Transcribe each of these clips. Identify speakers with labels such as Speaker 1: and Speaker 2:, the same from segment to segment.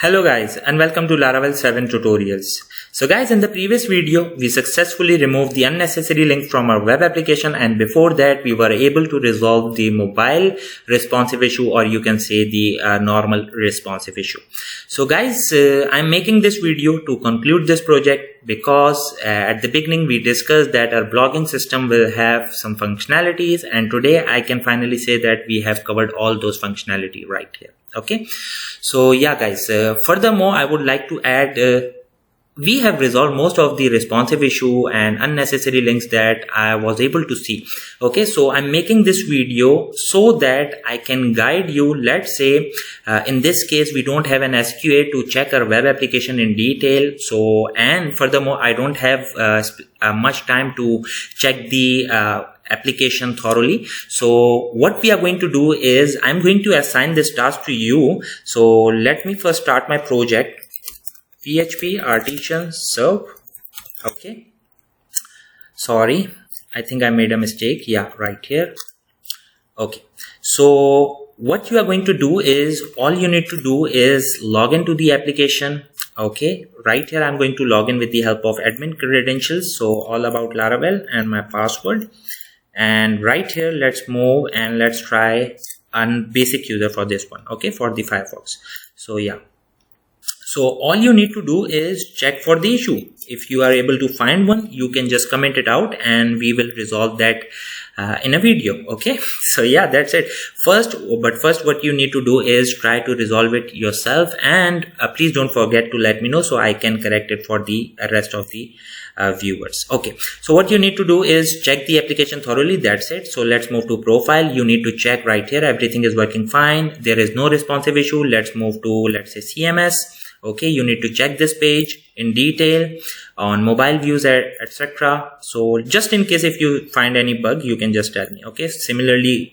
Speaker 1: Hello guys and welcome to Laravel 7 tutorials. So guys, in the previous video we successfully removed the unnecessary link from our web application, and before that we were able to resolve the mobile responsive issue, or you can say the normal responsive issue. So guys, I'm making this video to conclude this project because at the beginning we discussed that our blogging system will have some functionalities, and today I can finally say that we have covered all those functionality right here. Okay, so yeah guys, furthermore I would like to add we have resolved most of the responsive issue and unnecessary links that I was able to see. Okay, so I'm making this video so that I can guide you. Let's say in this case we don't have an SQA to check our web application in detail, so and furthermore I don't have much time to check the application thoroughly. So what we are going to do is I'm going to assign this task to you. So let me first start my project. PHP artisan serve. Okay, sorry, I think I made a mistake. Yeah, right here. Okay, so what you are going to do is all you need to do is log into the application. Okay, right here I'm going to log in with the help of admin credentials, so all about Laravel and my password. And right here let's move and let's try a basic user for this one. Okay, for the Firefox. So yeah, so all you need to do is check for the issue. If you are able to find one, you can just comment it out and we will resolve that in a video. Okay, so yeah, that's it. First what you need to do is try to resolve it yourself, and please don't forget to let me know so I can correct it for the rest of the viewers. Okay, so what you need to do is check the application thoroughly. That's it. So let's move to profile. You need to check right here everything is working fine, there is no responsive issue. Let's move to, let's say, CMS. Okay, you need to check this page in detail on mobile views, etc. So just in case if you find any bug, you can just tell me. Okay, similarly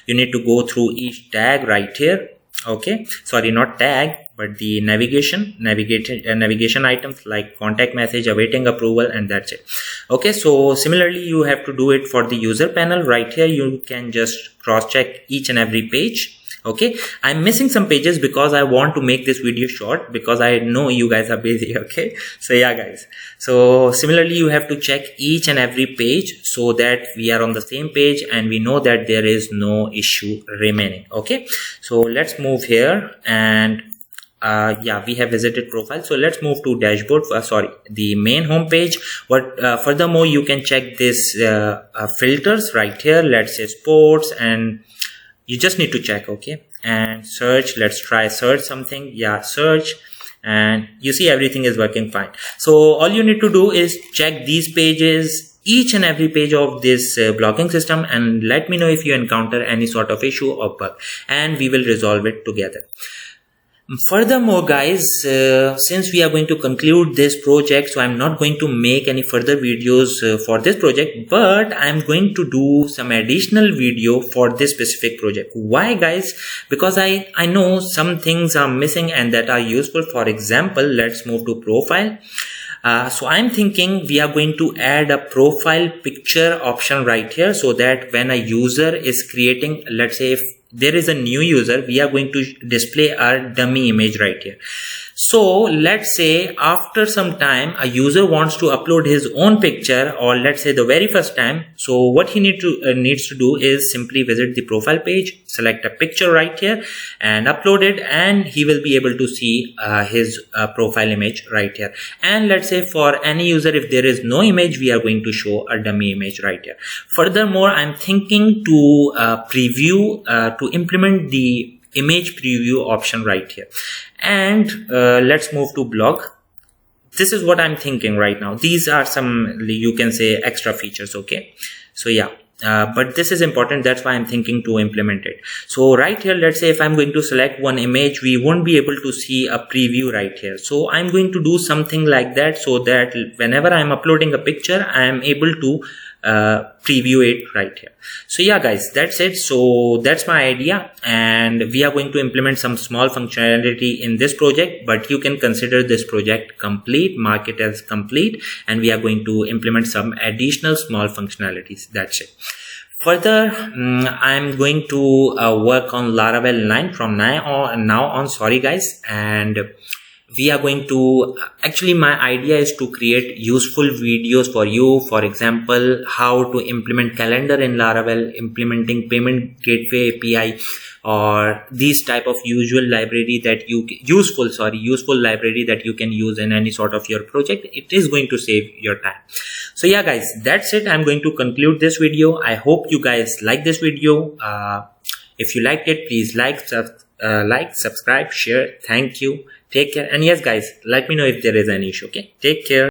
Speaker 1: you need to go through each tag right here. Okay, sorry, not tag but the navigation items like contact message, awaiting approval, and that's it. Okay, so similarly you have to do it for the user panel. Right here you can just cross check each and every page. Okay, I'm missing some pages because I want to make this video short because I know you guys are busy. Okay, so yeah guys, so similarly you have to check each and every page so that we are on the same page and we know that there is no issue remaining. Okay, so let's move here, and yeah, we have visited profile, so let's move to dashboard. Sorry, the main home page. Furthermore you can check this filters right here. Let's say sports, and you just need to check. Okay, and search, let's try search something. Yeah, search, and you see everything is working fine. So all you need to do is check these pages, each and every page of this blogging system, and let me know if you encounter any sort of issue or bug, and we will resolve it together. Furthermore guys, since we are going to conclude this project, so I'm not going to make any further videos for this project, but I'm going to do some additional video for this specific project. Why guys? Because I know some things are missing and that are useful. For example, let's move to profile. So I'm thinking we are going to add a profile picture option right here, so that when a user is creating, let's say if there is a new user, we are going to display our dummy image right here. So let's say after some time a user wants to upload his own picture, or let's say the very first time, so what he needs to do is simply visit the profile page, select a picture right here and upload it, and he will be able to see his profile image right here. And let's say for any user, if there is no image, we are going to show a dummy image right here. Furthermore, I'm thinking to to implement the image preview option right here. And let's move to blog. This is what I'm thinking right now. These are some, you can say, extra features. Okay, so yeah, but this is important, that's why I'm thinking to implement it. So right here, let's say if I'm going to select one image, we won't be able to see a preview right here. So I'm going to do something like that, so that whenever I'm uploading a picture, I am able to preview it right here. So yeah guys, that's it. So that's my idea, and we are going to implement some small functionality in this project, but you can consider this project complete, mark it as complete, and we are going to implement some additional small functionalities. That's it. Further, I'm going to work on Laravel 9 from now on. Sorry guys, and we are going to actually, my idea is to create useful videos for you. For example, how to implement calendar in Laravel, implementing payment gateway API, or these type of useful library that you can use in any sort of your project. It is going to save your time. So yeah guys, that's it. I'm going to conclude this video. I hope you guys like this video. If you liked it, please like, subscribe, share. Thank you. Take care. And yes guys, let me know if there is any issue. Okay, take care.